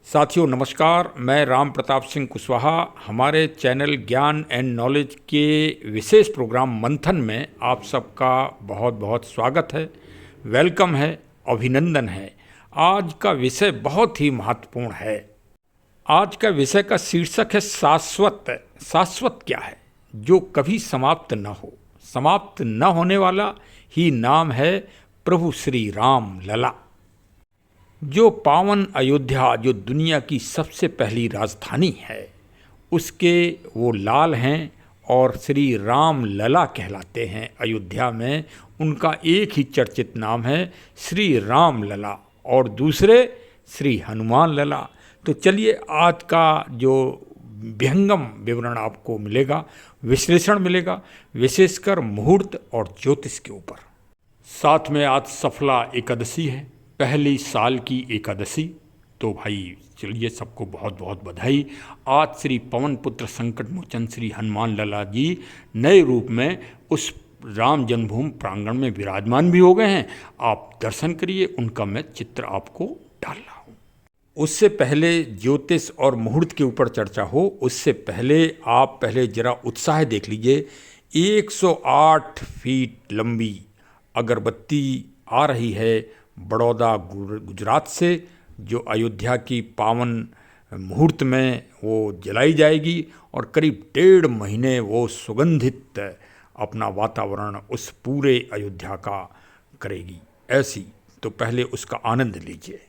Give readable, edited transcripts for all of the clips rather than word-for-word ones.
साथियों नमस्कार, मैं राम प्रताप सिंह कुशवाहा हमारे चैनल ज्ञान एंड नॉलेज के विशेष प्रोग्राम मंथन में आप सबका बहुत बहुत स्वागत है, वेलकम है, अभिनंदन है। आज का विषय बहुत ही महत्वपूर्ण है। आज का विषय का शीर्षक है शाश्वत। शाश्वत क्या है? जो कभी समाप्त न हो, समाप्त न होने वाला ही नाम है प्रभु श्री राम लला। जो पावन अयोध्या, जो दुनिया की सबसे पहली राजधानी है, उसके वो लाल हैं और श्री राम लला कहलाते हैं। अयोध्या में उनका एक ही चर्चित नाम है श्री राम लला और दूसरे श्री हनुमान लला। तो चलिए आज का जो विहंगम विवरण आपको मिलेगा, विश्लेषण मिलेगा, विशेषकर मुहूर्त और ज्योतिष के ऊपर। साथ में आज सफला एकादशी है, पहली साल की एकादशी। तो भाई चलिए सबको बहुत बहुत बधाई। आज श्री पवन पुत्र संकट मोचन श्री हनुमान लला जी नए रूप में उस राम जन्मभूमि प्रांगण में विराजमान भी हो गए हैं। आप दर्शन करिए, उनका मैं चित्र आपको डाल रहा हूँ। उससे पहले ज्योतिष और मुहूर्त के ऊपर चर्चा हो, उससे पहले आप जरा उत्साह देख लीजिए। 108 फीट लंबी अगरबत्ती आ रही है बड़ौदा गुजरात से, जो अयोध्या की पावन मुहूर्त में वो जलाई जाएगी और करीब 1.5 महीने वो सुगंधित अपना वातावरण उस पूरे अयोध्या का करेगी। ऐसी तो पहले उसका आनंद लीजिए।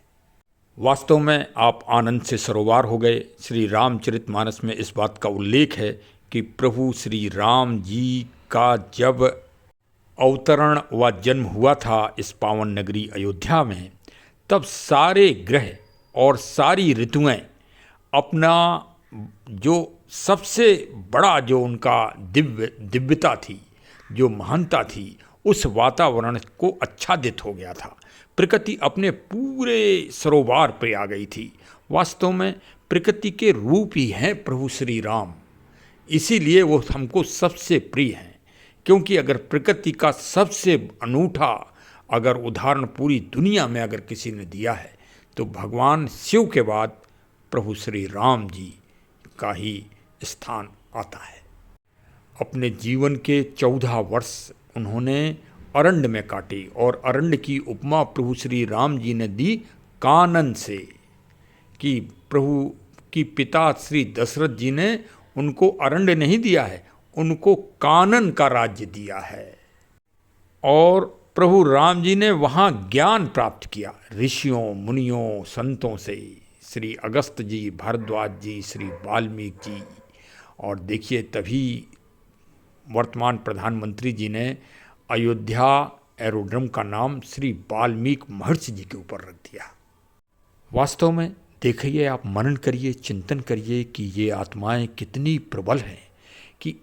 वास्तव में आप आनंद से सरोवार हो गए। श्री रामचरितमानस में इस बात का उल्लेख है कि प्रभु श्री राम जी का जब अवतरण व जन्म हुआ था इस पावन नगरी अयोध्या में, तब सारे ग्रह और सारी ऋतुएं अपना जो सबसे बड़ा जो उनका दिव्यता थी, जो महानता थी, उस वातावरण को आच्छादित हो गया था। प्रकृति अपने पूरे सरोवार पे आ गई थी। वास्तव में प्रकृति के रूप ही हैं प्रभु श्री राम, इसीलिए वो हमको सबसे प्रिय हैं। क्योंकि अगर प्रकृति का सबसे अनूठा अगर उदाहरण पूरी दुनिया में अगर किसी ने दिया है तो भगवान शिव के बाद प्रभु श्री राम जी का ही स्थान आता है। अपने जीवन के 14 वर्ष उन्होंने अरण्य में काटे और अरण्य की उपमा प्रभु श्री राम जी ने दी कानन से, कि प्रभु की पिता श्री दशरथ जी ने उनको अरण्य नहीं दिया है, उनको कानन का राज्य दिया है। और प्रभु राम जी ने वहाँ ज्ञान प्राप्त किया ऋषियों, मुनियों, संतों से, श्री अगस्त जी, भारद्वाज जी, श्री वाल्मीकि जी। और देखिए तभी वर्तमान प्रधानमंत्री जी ने अयोध्या एरोड्रम का नाम श्री वाल्मीकि महर्षि जी के ऊपर रख दिया। वास्तव में देखिए, आप मनन करिए, चिंतन करिए कि ये आत्माएं कितनी प्रबल हैं, कि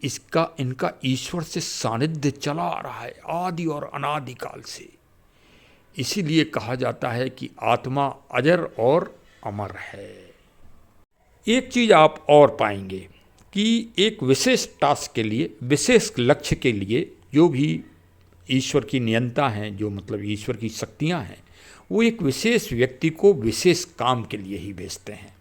इनका ईश्वर से सानिध्य चला आ रहा है आदि और अनादि काल से। इसीलिए कहा जाता है कि आत्मा अजर और अमर है। एक चीज़ आप और पाएंगे कि एक विशेष टास्क के लिए, विशेष लक्ष्य के लिए जो भी ईश्वर की नियंता हैं, जो मतलब ईश्वर की शक्तियां हैं, वो एक विशेष व्यक्ति को विशेष काम के लिए ही भेजते हैं।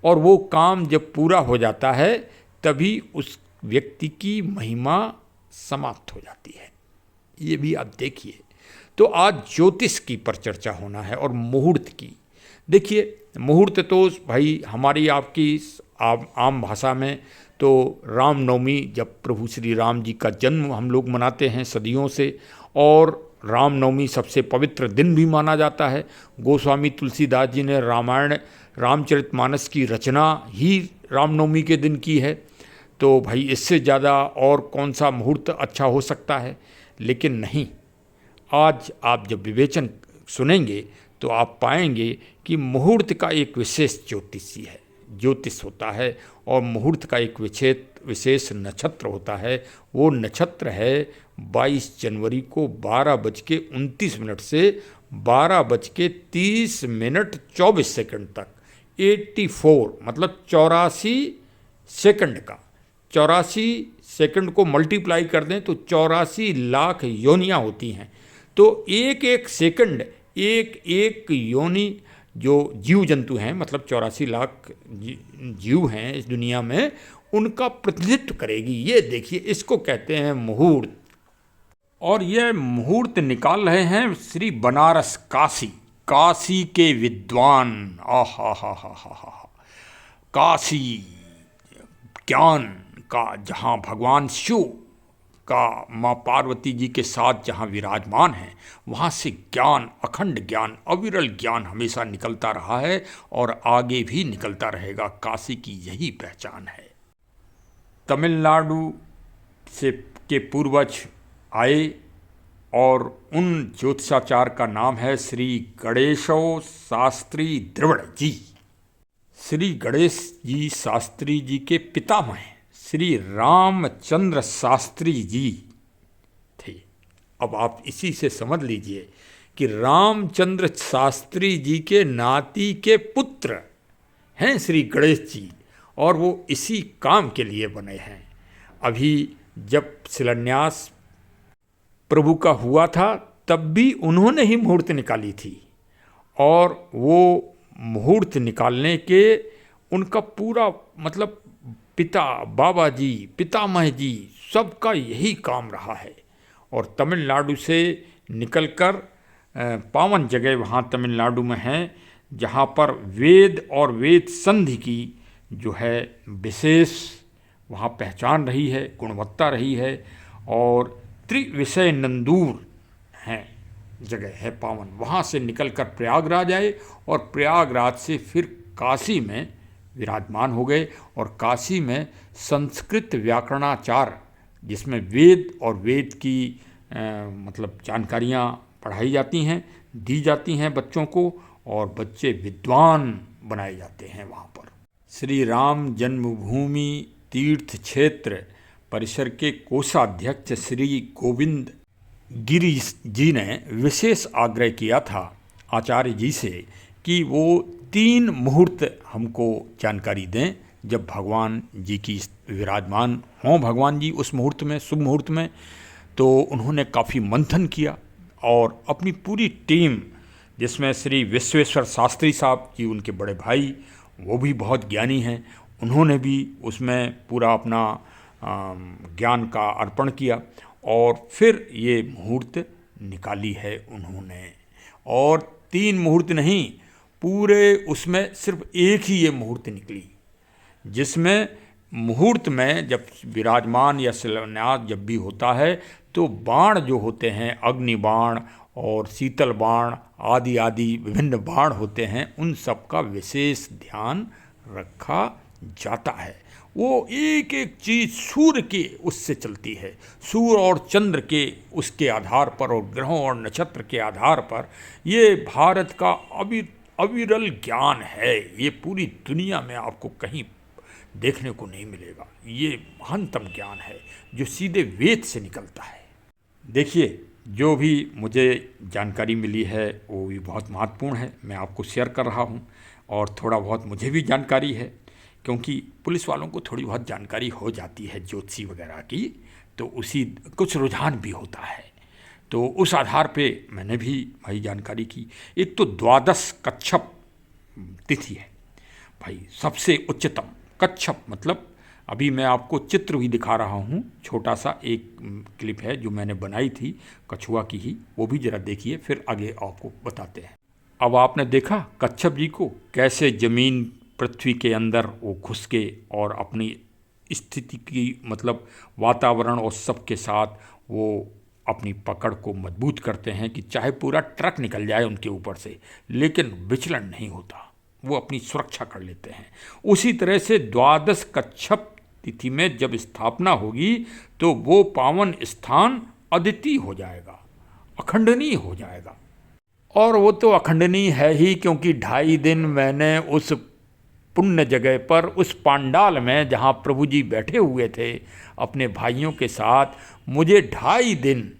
और वो काम जब पूरा हो जाता है तभी उस व्यक्ति की महिमा समाप्त हो जाती है। ये भी आप देखिए। तो आज ज्योतिष की पर चर्चा होना है और मुहूर्त की। देखिए मुहूर्त तो भाई हमारी आपकी आम भाषा में तो रामनवमी, जब प्रभु श्री राम जी का जन्म हम लोग मनाते हैं सदियों से, और रामनवमी सबसे पवित्र दिन भी माना जाता है। गोस्वामी तुलसीदास जी ने रामायण रामचरितमानस की रचना ही रामनवमी के दिन की है। तो भाई इससे ज़्यादा और कौन सा मुहूर्त अच्छा हो सकता है? लेकिन नहीं, आज आप जब विवेचन सुनेंगे तो आप पाएंगे कि मुहूर्त का एक विशेष ज्योतिष होता है और मुहूर्त का एक विशेष नक्षत्र होता है। वो नक्षत्र है 22 जनवरी को 12:29 से 12:30 24 सेकंड तक, 84 मतलब 84 सेकंड का, 84 सेकंड को मल्टीप्लाई कर दें तो 84 लाख योनियाँ होती हैं। तो एक एक सेकंड, एक एक योनि जो जीव जंतु हैं, मतलब 84 लाख जीव हैं इस दुनिया में, उनका प्रतिनिधित्व करेगी। ये देखिए, इसको कहते हैं मुहूर्त। और ये मुहूर्त निकाल रहे हैं श्री बनारस काशी, काशी के विद्वान। आहा हा हा हा हा, काशी ज्ञान का, जहाँ भगवान शिव का माँ पार्वती जी के साथ जहाँ विराजमान है, वहाँ से ज्ञान, अखंड ज्ञान, अविरल ज्ञान हमेशा निकलता रहा है और आगे भी निकलता रहेगा। काशी की यही पहचान है। तमिलनाडु से के पूर्वज आए और उन ज्योतिषाचार्य का नाम है श्री गणेशो शास्त्री द्रविड़ जी। श्री गणेश जी शास्त्री जी के पितामह श्री रामचंद्र शास्त्री जी थे। अब आप इसी से समझ लीजिए कि रामचंद्र शास्त्री जी के नाती के पुत्र हैं श्री गणेश जी, और वो इसी काम के लिए बने हैं। अभी जब शिलान्यास प्रभु का हुआ था, तब भी उन्होंने ही मुहूर्त निकाली थी, और वो मुहूर्त निकालने के उनका पूरा मतलब पिता, बाबा जी, पितामह जी, सबका यही काम रहा है। और तमिलनाडु से निकलकर पावन जगह वहाँ तमिलनाडु में है, जहाँ पर वेद और वेद संधि की जो है विशेष वहाँ पहचान रही है, गुणवत्ता रही है। और त्रिविषय नंदूर हैं, जगह है पावन। वहाँ से निकलकर प्रयागराज आए और प्रयागराज से फिर काशी में विराजमान हो गए। और काशी में संस्कृत व्याकरणाचार, जिसमें वेद और वेद की मतलब जानकारियाँ पढ़ाई जाती हैं, दी जाती हैं बच्चों को, और बच्चे विद्वान बनाए जाते हैं वहाँ पर। श्री राम जन्मभूमि तीर्थ क्षेत्र परिसर के कोषाध्यक्ष श्री गोविंद गिरी जी ने विशेष आग्रह किया था आचार्य जी से कि वो 3 मुहूर्त हमको जानकारी दें जब भगवान जी की विराजमान हों, भगवान जी उस मुहूर्त में, शुभ मुहूर्त में। तो उन्होंने काफ़ी मंथन किया और अपनी पूरी टीम, जिसमें श्री विश्वेश्वर शास्त्री साहब जी, उनके बड़े भाई, वो भी बहुत ज्ञानी हैं, उन्होंने भी उसमें पूरा अपना ज्ञान का अर्पण किया और फिर ये मुहूर्त निकाली है उन्होंने। और 3 मुहूर्त नहीं, पूरे उसमें सिर्फ एक ही ये मुहूर्त निकली, जिसमें मुहूर्त में जब विराजमान या शिलान्यास जब भी होता है तो बाण जो होते हैं, अग्नि बाण और शीतल बाण आदि आदि विभिन्न बाण होते हैं, उन सब का विशेष ध्यान रखा जाता है। वो एक एक चीज़ सूर्य के उससे चलती है, सूर्य और चंद्र के उसके आधार पर और ग्रहों और नक्षत्र के आधार पर। ये भारत का अविरल ज्ञान है, ये पूरी दुनिया में आपको कहीं देखने को नहीं मिलेगा। ये महानतम ज्ञान है जो सीधे वेद से निकलता है। देखिए, जो भी मुझे जानकारी मिली है वो भी बहुत महत्वपूर्ण है, मैं आपको शेयर कर रहा हूँ। और थोड़ा बहुत मुझे भी जानकारी है, क्योंकि पुलिस वालों को थोड़ी बहुत जानकारी हो जाती है ज्योतिषी वगैरह की, तो उसी कुछ रुझान भी होता है, तो उस आधार पे मैंने भी भाई जानकारी की। एक तो 12 कच्छप तिथि है भाई, सबसे उच्चतम। कच्छप मतलब, अभी मैं आपको चित्र भी दिखा रहा हूँ, छोटा सा एक क्लिप है जो मैंने बनाई थी कछुआ की ही, वो भी ज़रा देखिए, फिर आगे आपको बताते हैं। अब आपने देखा कच्छप जी को कैसे ज़मीन पृथ्वी के अंदर वो घुस के और अपनी स्थिति की मतलब वातावरण और सब के साथ वो अपनी पकड़ को मजबूत करते हैं कि चाहे पूरा ट्रक निकल जाए उनके ऊपर से, लेकिन विचलन नहीं होता, वो अपनी सुरक्षा कर लेते हैं। उसी तरह से 12 कच्छप तिथि में जब स्थापना होगी तो वो पावन स्थान अद्वितीय हो जाएगा, अखंडनीय हो जाएगा। और वो तो अखंडनीय है ही, क्योंकि 2.5 दिन मैंने उस पुण्य जगह पर, उस पांडाल में जहाँ प्रभु जी बैठे हुए थे अपने भाइयों के साथ, मुझे 2.5 दिन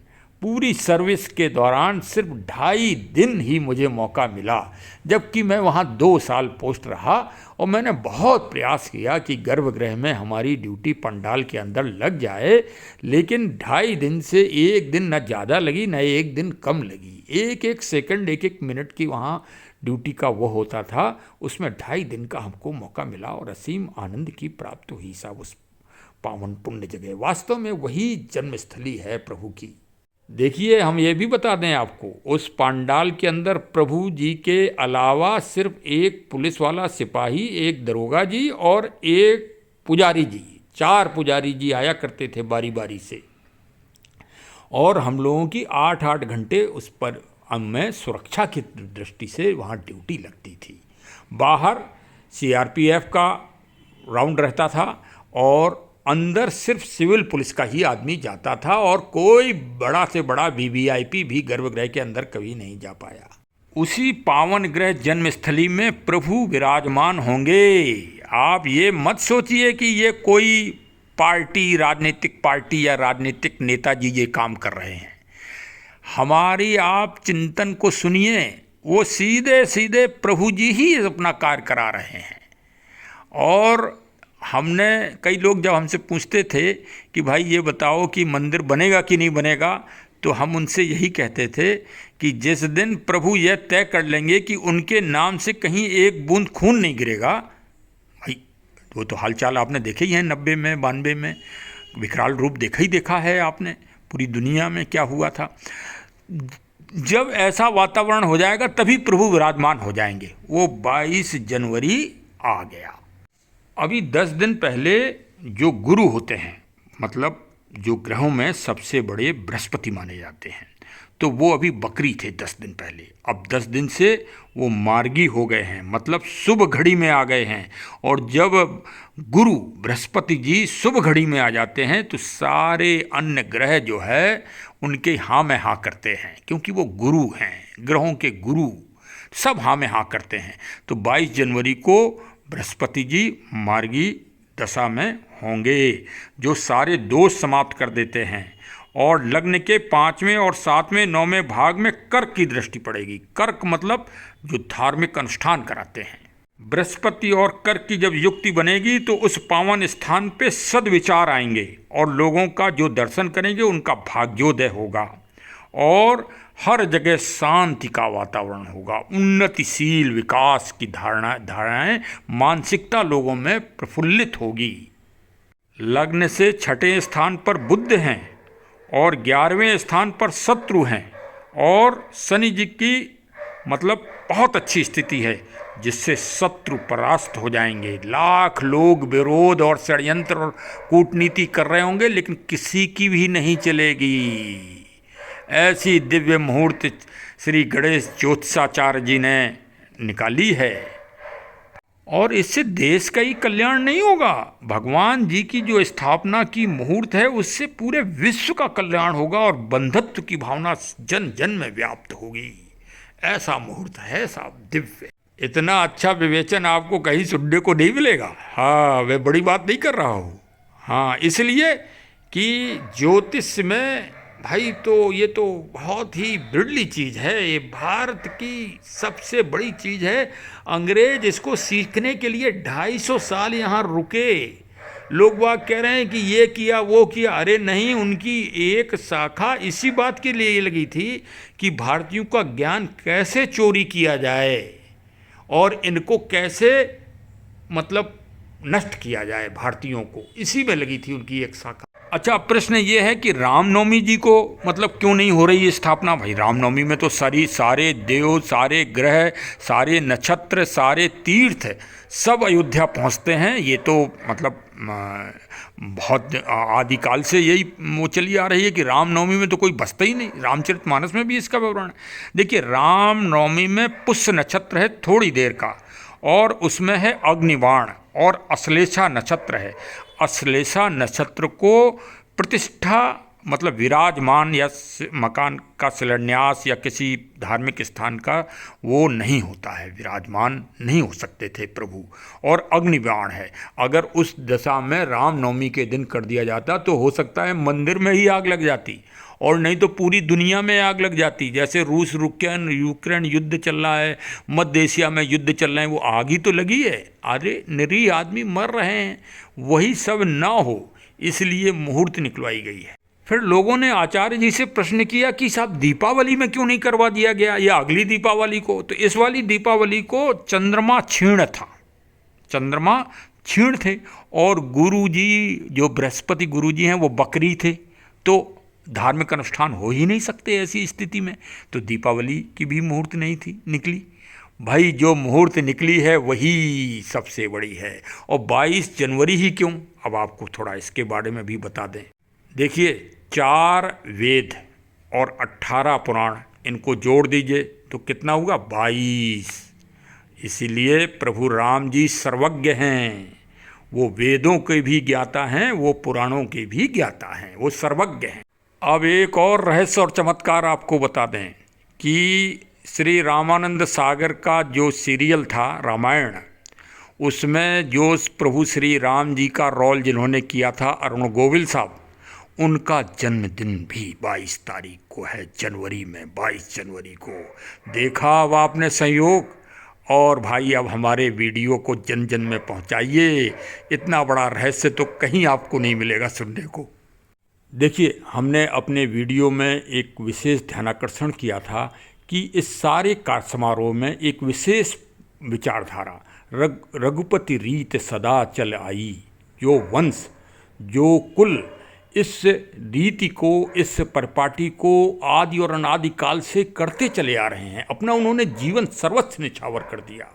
पूरी सर्विस के दौरान सिर्फ 2.5 दिन ही मुझे मौका मिला, जबकि मैं वहाँ 2 साल पोस्ट रहा। और मैंने बहुत प्रयास किया कि गर्भगृह में हमारी ड्यूटी पंडाल के अंदर लग जाए, लेकिन 2.5 दिन से 1 दिन न ज़्यादा लगी न 1 दिन कम लगी। एक एक सेकंड, एक एक मिनट की वहाँ ड्यूटी का वो होता था, उसमें 2.5 दिन का हमको मौका मिला और असीम आनंद की प्राप्ति हुई साहब उस पावन पुण्य जगह। वास्तव में वही जन्मस्थली है प्रभु की। देखिए, हम ये भी बता दें आपको, उस पांडाल के अंदर प्रभु जी के अलावा सिर्फ एक पुलिस वाला सिपाही, एक दरोगा जी और एक पुजारी जी, 4 पुजारी जी आया करते थे बारी बारी से। और हम लोगों की 8-8 घंटे उस पर में सुरक्षा की दृष्टि से वहाँ ड्यूटी लगती थी। बाहर CRPF का राउंड रहता था और अंदर सिर्फ सिविल पुलिस का ही आदमी जाता था और कोई बड़ा से बड़ा VVIP भी गर्भगृह के अंदर कभी नहीं जा पाया। उसी पावन ग्रह जन्मस्थली में प्रभु विराजमान होंगे। आप ये मत सोचिए कि ये कोई पार्टी, राजनीतिक पार्टी या राजनीतिक नेताजी ये काम कर रहे हैं। हमारी आप चिंतन को सुनिए, वो सीधे सीधे प्रभु जी ही अपना कार्य करा रहे हैं। और हमने, कई लोग जब हमसे पूछते थे कि भाई ये बताओ कि मंदिर बनेगा कि नहीं बनेगा, तो हम उनसे यही कहते थे कि जिस दिन प्रभु यह तय कर लेंगे कि उनके नाम से कहीं एक बूंद खून नहीं गिरेगा, भाई वो तो हालचाल आपने देखे ही हैं 90 में 92 में, विकराल रूप देखा है आपने पूरी दुनिया में क्या हुआ था। जब ऐसा वातावरण हो जाएगा तभी प्रभु विराजमान हो जाएंगे। वो 22 जनवरी आ गया। अभी 10 दिन पहले जो गुरु होते हैं, मतलब जो ग्रहों में सबसे बड़े बृहस्पति माने जाते हैं, तो वो अभी बकरी थे 10 दिन पहले। अब 10 दिन से वो मार्गी हो गए हैं, मतलब शुभ घड़ी में आ गए हैं। और जब गुरु बृहस्पति जी शुभ घड़ी में आ जाते हैं तो सारे अन्य ग्रह जो है उनके हाँ में हाँ करते हैं, क्योंकि वो गुरु हैं, ग्रहों के गुरु सब हाँ में हाँ करते हैं। तो 22 जनवरी को बृहस्पति जी मार्गी दशा में होंगे, जो सारे दोष समाप्त कर देते हैं। और लग्न के 5वें और 7वें 9वें भाग में कर्क की दृष्टि पड़ेगी। कर्क मतलब जो धार्मिक अनुष्ठान कराते हैं। बृहस्पति और कर्क की जब युक्ति बनेगी तो उस पावन स्थान पे सद्विचार आएंगे और लोगों का जो दर्शन करेंगे उनका भाग्योदय होगा और हर जगह शांति का वातावरण होगा। उन्नतिशील विकास की धारणाएं, मानसिकता लोगों में प्रफुल्लित होगी। लग्न से 6ठे स्थान पर बुध हैं और 11वें स्थान पर शत्रु हैं और शनि जी की मतलब बहुत अच्छी स्थिति है, जिससे शत्रु परास्त हो जाएंगे। लाख लोग विरोध और षड्यंत्र और कूटनीति कर रहे होंगे, लेकिन किसी की भी नहीं चलेगी। ऐसी दिव्य मुहूर्त श्री गणेश ज्योतिषाचार्य जी ने निकाली है और इससे देश का ही कल्याण नहीं होगा, भगवान जी की जो स्थापना की मुहूर्त है उससे पूरे विश्व का कल्याण होगा और बंधुत्व की भावना जन जन में व्याप्त होगी। ऐसा मुहूर्त है साहब, दिव्य। इतना अच्छा विवेचन आपको कहीं सुनने को नहीं मिलेगा। हाँ, मैं बड़ी बात नहीं कर रहा हूँ। हाँ, इसलिए कि ज्योतिष में भाई तो ये तो बहुत ही बिरली चीज़ है, ये भारत की सबसे बड़ी चीज़ है। अंग्रेज इसको सीखने के लिए 250 साल यहाँ रुके। लोग बाग कह रहे हैं कि ये किया वो किया, अरे नहीं, उनकी एक शाखा इसी बात के लिए लगी थी कि भारतीयों का ज्ञान कैसे चोरी किया जाए और इनको कैसे मतलब नष्ट किया जाए भारतीयों को, इसी में लगी थी उनकी एक शाखा। अच्छा, प्रश्न ये है कि रामनवमी जी को मतलब क्यों नहीं हो रही है स्थापना? भाई रामनवमी में तो सारे देव, सारे ग्रह, सारे नक्षत्र, सारे तीर्थ सब अयोध्या पहुंचते हैं। ये तो मतलब बहुत आदिकाल से यही वो चली आ रही है कि रामनवमी में तो कोई बसता ही नहीं। रामचरितमानस में भी इसका विवरण है। देखिए, रामनवमी में पुष्य नक्षत्र है थोड़ी देर का और उसमें है अग्निबाण और अश्लेषा नक्षत्र है। अश्लेषा नक्षत्र को प्रतिष्ठा मतलब विराजमान या मकान का शिलान्यास या किसी धार्मिक स्थान का वो नहीं होता है, विराजमान नहीं हो सकते थे प्रभु। और अग्निबाण है, अगर उस दशा में रामनवमी के दिन कर दिया जाता तो हो सकता है मंदिर में ही आग लग जाती और नहीं तो पूरी दुनिया में आग लग जाती। जैसे रूस यूक्रेन युद्ध चल रहा है, मध्य एशिया में युद्ध चल रहे हैं, वो आग ही तो लगी है। अरे निरीह आदमी मर रहे हैं, वही सब ना हो इसलिए मुहूर्त निकलवाई गई है। फिर लोगों ने आचार्य जी से प्रश्न किया कि साहब दीपावली में क्यों नहीं करवा दिया गया, या अगली दीपावली को? तो इस वाली दीपावली को चंद्रमा क्षीण था, चंद्रमा क्षीण थे, और गुरु जी जो बृहस्पति गुरु जी हैं वो बकरी थे, तो धार्मिक अनुष्ठान हो ही नहीं सकते ऐसी स्थिति में। तो दीपावली की भी मुहूर्त नहीं थी निकली। भाई जो मुहूर्त निकली है वही सबसे बड़ी है। और 22 जनवरी ही क्यों, अब आपको थोड़ा इसके बारे में भी बता दें। देखिए, 4 वेद और 18 पुराण, इनको जोड़ दीजिए तो कितना हुआ? 22। इसीलिए प्रभु राम जी सर्वज्ञ हैं, वो वेदों के भी ज्ञाता हैं, वो पुराणों के भी ज्ञाता हैं, वो सर्वज्ञ हैं। अब एक और रहस्य और चमत्कार आपको बता दें कि श्री रामानंद सागर का जो सीरियल था रामायण, उसमें जो प्रभु श्री राम जी का रोल जिन्होंने किया था अरुण गोविल साहब, उनका जन्मदिन भी 22 तारीख को है, जनवरी में 22 जनवरी को। देखा अब आपने संयोग। और भाई अब हमारे वीडियो को जन जन में पहुंचाइए, इतना बड़ा रहस्य तो कहीं आपको नहीं मिलेगा सुनने को। देखिए, हमने अपने वीडियो में एक विशेष ध्यानाकर्षण किया था कि इस सारे कार्य समारोह में एक विशेष विचारधारा, रघुपति रीत सदा चल आई, जो वंश जो कुल इस रीति को, इस परिपाटी को आदि और अनादि काल से करते चले आ रहे हैं, अपना उन्होंने जीवन सर्वस्व निछावर कर दिया,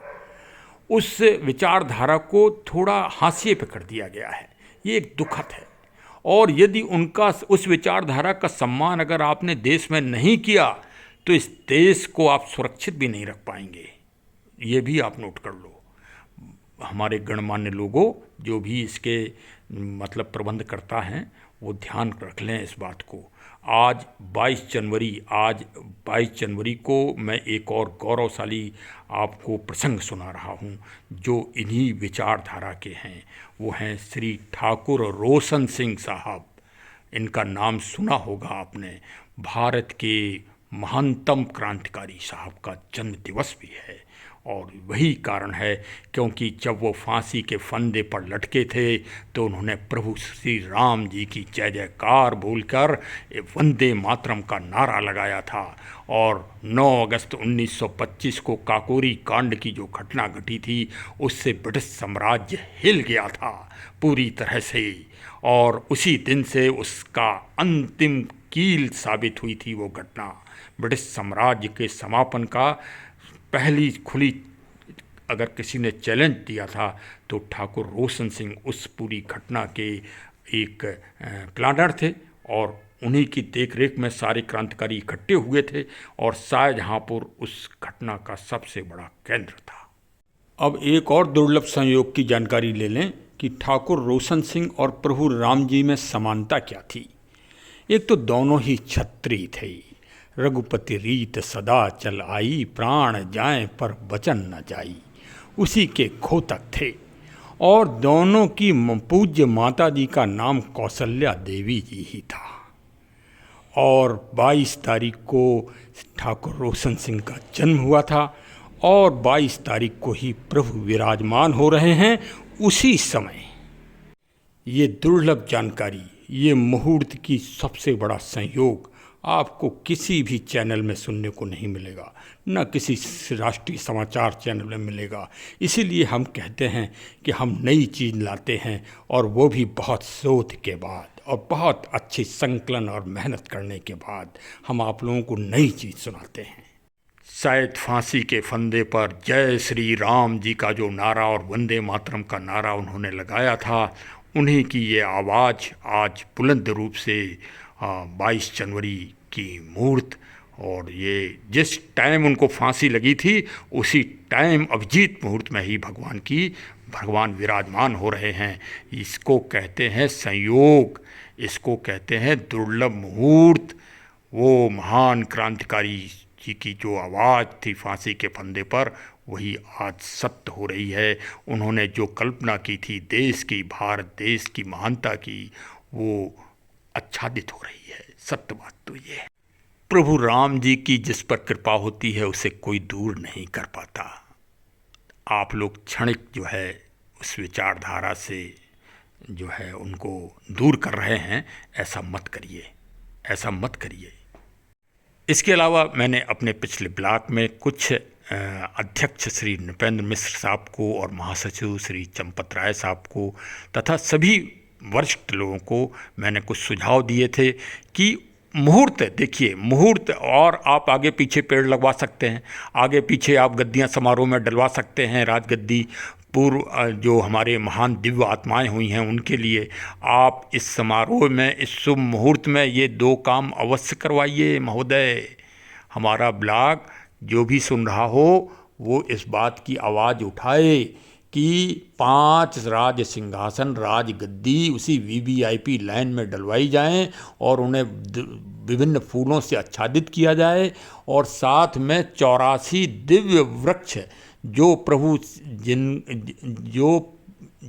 उस विचारधारा को थोड़ा हाशिए पे कर दिया गया है। ये एक दुखद है। और यदि उनका उस विचारधारा का सम्मान अगर आपने देश में नहीं किया तो इस देश को आप सुरक्षित भी नहीं रख पाएंगे। ये भी आप नोट कर लो। हमारे गणमान्य लोगों, जो भी इसके मतलब प्रबंध करता हैं, वो ध्यान रख लें इस बात को। आज 22 जनवरी को मैं एक और गौरवशाली आपको प्रसंग सुना रहा हूँ, जो इन्हीं विचारधारा के हैं। वो हैं श्री ठाकुर रोशन सिंह साहब। इनका नाम सुना होगा आपने। भारत के महानतम क्रांतिकारी साहब का जन्म दिवस भी है, और वही कारण है क्योंकि जब वो फांसी के फंदे पर लटके थे तो उन्होंने प्रभु श्री राम जी की जय जयकार बोलकर वंदे मातरम का नारा लगाया था। और 9 अगस्त 1925 को काकोरी कांड की जो घटना घटी थी, उससे ब्रिटिश साम्राज्य हिल गया था पूरी तरह से, और उसी दिन से उसका अंतिम कील साबित हुई थी वो घटना। ब्रिटिश साम्राज्य के समापन का पहली खुली अगर किसी ने चैलेंज दिया था तो ठाकुर रोशन सिंह उस पूरी घटना के एक प्लानर थे, और उन्हीं की देखरेख में सारे क्रांतिकारी इकट्ठे हुए थे, और शाहजहांपुर उस घटना का सबसे बड़ा केंद्र था। अब एक और दुर्लभ संयोग की जानकारी ले लें कि ठाकुर रोशन सिंह और प्रभु राम जी में समानता क्या थी। एक तो दोनों ही क्षत्रिय थे। रघुपति रीत सदा चल आई, प्राण जाए पर वचन न जाई, उसी के खोतक थे। और दोनों की पूज्य माता जी का नाम कौशल्या देवी जी ही था। और 22 तारीख को ठाकुर रोशन सिंह का जन्म हुआ था, और 22 तारीख को ही प्रभु विराजमान हो रहे हैं उसी समय। ये दुर्लभ जानकारी, ये मुहूर्त की सबसे बड़ा संयोग आपको किसी भी चैनल में सुनने को नहीं मिलेगा, न किसी राष्ट्रीय समाचार चैनल में मिलेगा। इसीलिए हम कहते हैं कि हम नई चीज़ लाते हैं, और वो भी बहुत शोध के बाद और बहुत अच्छी संकलन और मेहनत करने के बाद हम आप लोगों को नई चीज़ सुनाते हैं। शायद फांसी के फंदे पर जय श्री राम जी का जो नारा और वंदे मातरम का नारा उन्होंने लगाया था, उन्हीं की ये आवाज़ आज बुलंद रूप से 22 जनवरी की मुहूर्त, और ये जिस टाइम उनको फांसी लगी थी उसी टाइम अभिजीत मुहूर्त में ही भगवान विराजमान हो रहे हैं। इसको कहते हैं संयोग, इसको कहते हैं दुर्लभ मुहूर्त। वो महान क्रांतिकारी जी की जो आवाज़ थी फांसी के फंदे पर, वही आज सत्य हो रही है। उन्होंने जो कल्पना की थी देश की, भारत देश की महानता की, वो आच्छादित हो रही है। सत्य बात तो ये है। प्रभु राम जी की जिस पर कृपा होती है उसे कोई दूर नहीं कर पाता। आप लोग क्षणिक जो है उस विचारधारा से जो है उनको दूर कर रहे हैं, ऐसा मत करिए। ऐसा मत करिए। इसके अलावा मैंने अपने पिछले ब्लॉग में कुछ अध्यक्ष श्री नृपेंद्र मिश्र साहब को और महासचिव श्री चंपत राय साहब को तथा सभी वरिष्ठ लोगों को मैंने कुछ सुझाव दिए थे कि मुहूर्त देखिए, मुहूर्त, और आप आगे पीछे पेड़ लगवा सकते हैं, आगे पीछे आप गद्दियां समारोह में डलवा सकते हैं, राजगद्दी पूर्व जो हमारे महान दिव्य आत्माएं हुई हैं उनके लिए आप इस समारोह में, इस शुभ मुहूर्त में ये 2 काम अवश्य करवाइए महोदय। हमारा ब्लॉग जो भी सुन रहा हो वो इस बात की आवाज़ उठाए कि 5 राज सिंहासन, राज गद्दी उसी वीवीआईपी लाइन में डलवाई जाएं और उन्हें विभिन्न फूलों से आच्छादित किया जाए, और साथ में 84 दिव्य वृक्ष जो प्रभु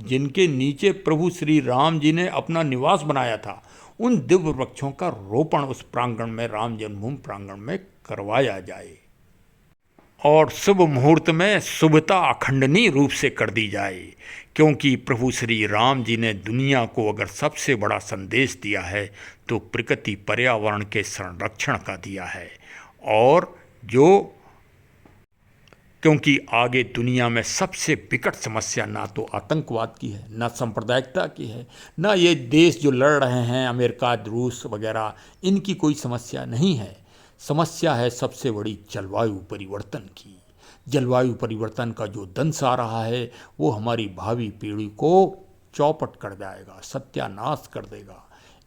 जिनके नीचे प्रभु श्री राम जी ने अपना निवास बनाया था, उन दिव्य वृक्षों का रोपण उस प्रांगण में, राम जन्मभूमि प्रांगण में करवाया जाए और शुभ मुहूर्त में शुभता अखंडनीय रूप से कर दी जाए। क्योंकि प्रभु श्री राम जी ने दुनिया को अगर सबसे बड़ा संदेश दिया है तो प्रकृति पर्यावरण के संरक्षण का दिया है, और क्योंकि आगे दुनिया में सबसे विकट समस्या ना तो आतंकवाद की है, ना सांप्रदायिकता की है, ना ये देश जो लड़ रहे हैं अमेरिका, रूस वगैरह, इनकी कोई समस्या नहीं है। समस्या है सबसे बड़ी जलवायु परिवर्तन की। जलवायु परिवर्तन का जो दंश आ रहा है वो हमारी भावी पीढ़ी को चौपट कर जाएगा, सत्यानाश कर देगा।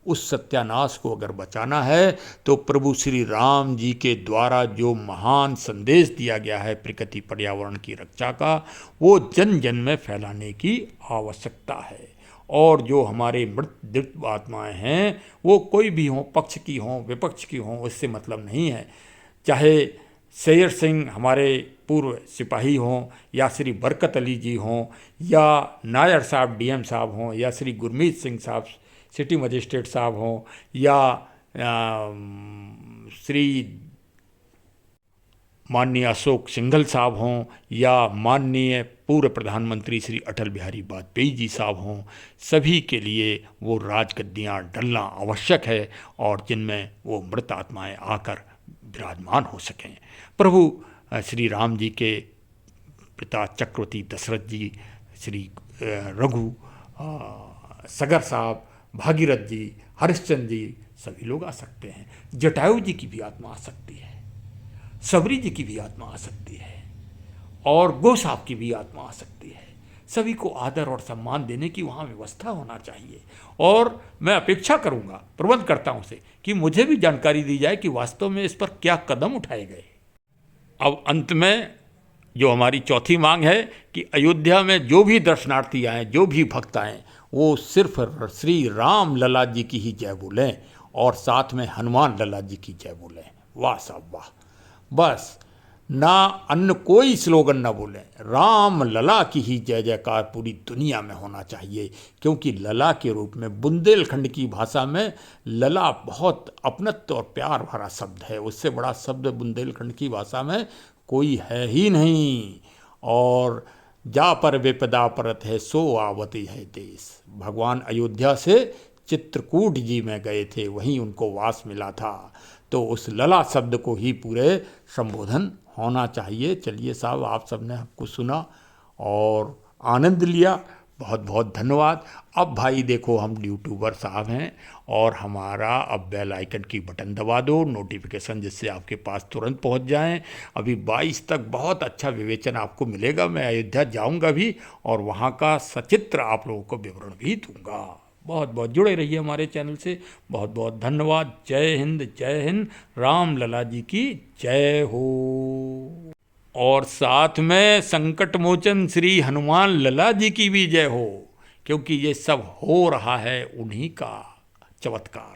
उस सत्यानाश को अगर बचाना है तो प्रभु श्री राम जी के द्वारा जो महान संदेश दिया गया है प्रकृति पर्यावरण की रक्षा का, वो जन जन में फैलाने की आवश्यकता है। और जो हमारे मृत दिव्य आत्माएं हैं वो कोई भी हों, पक्ष की हों, विपक्ष की हों, उससे मतलब नहीं है। चाहे शेर सिंह हमारे पूर्व सिपाही हों, या श्री बरकत अली जी हों, या नायर साहब डीएम साहब हों, या श्री गुरमीत सिंह साहब सिटी मजिस्ट्रेट साहब हों, या श्री माननीय अशोक सिंघल साहब हों, या माननीय पूर्व प्रधानमंत्री श्री अटल बिहारी वाजपेयी जी साहब हों, सभी के लिए वो राजगद्दियाँ डलना आवश्यक है और जिनमें वो मृत आत्माएं आकर विराजमान हो सकें। प्रभु श्री राम जी के पिता चक्रवर्ती दशरथ जी, श्री रघु, सगर साहब, भागीरथ जी, हरिश्चंद्र जी, सभी लोग आ सकते हैं। जटायु जी की भी आत्मा आ सकती है, सबरी जी की भी आत्मा आ सकती है, और गो साहब की भी आत्मा आ सकती है। सभी को आदर और सम्मान देने की वहाँ व्यवस्था होना चाहिए। और मैं अपेक्षा करूँगा, प्रबंध करता हूँ से कि मुझे भी जानकारी दी जाए कि वास्तव में इस पर क्या कदम उठाए गए। अब अंत में जो हमारी चौथी मांग है कि अयोध्या में जो भी दर्शनार्थी आएँ, जो भी भक्त आएँ, वो सिर्फ श्री राम लला जी की ही जय बोलें और साथ में हनुमान लला जी की जय बोलें। वाह साहब वाह, बस ना अन्य कोई स्लोगन ना बोलें, राम लला की ही जय जयकार पूरी दुनिया में होना चाहिए। क्योंकि लला के रूप में बुंदेलखंड की भाषा में लला बहुत अपनत्व और प्यार भरा शब्द है, उससे बड़ा शब्द बुंदेलखंड की भाषा में कोई है ही नहीं। और जा पर विपदा परत है सो आवती है देश। भगवान अयोध्या से चित्रकूट जी में गए थे, वहीं उनको वास मिला था, तो उस लला शब्द को ही पूरे संबोधन होना चाहिए। चलिए साहब, आप सबने हमको सुना और आनंद लिया, बहुत बहुत धन्यवाद। अब भाई देखो, हम यूट्यूबर साहब हैं और हमारा अब बेल आइकन की बटन दबा दो, नोटिफिकेशन जिससे आपके पास तुरंत पहुंच जाएं। अभी 22 तक बहुत अच्छा विवेचन आपको मिलेगा। मैं अयोध्या जाऊंगा भी और वहां का सचित्र आप लोगों को विवरण भी दूंगा। बहुत बहुत जुड़े रहिए हमारे चैनल से। बहुत बहुत धन्यवाद। जय हिंद, जय हिंद। राम लला जी की जय हो। और साथ में संकट मोचन श्री हनुमान लला जी की भी जय हो, क्योंकि ये सब हो रहा है उन्हीं का चमत्कार।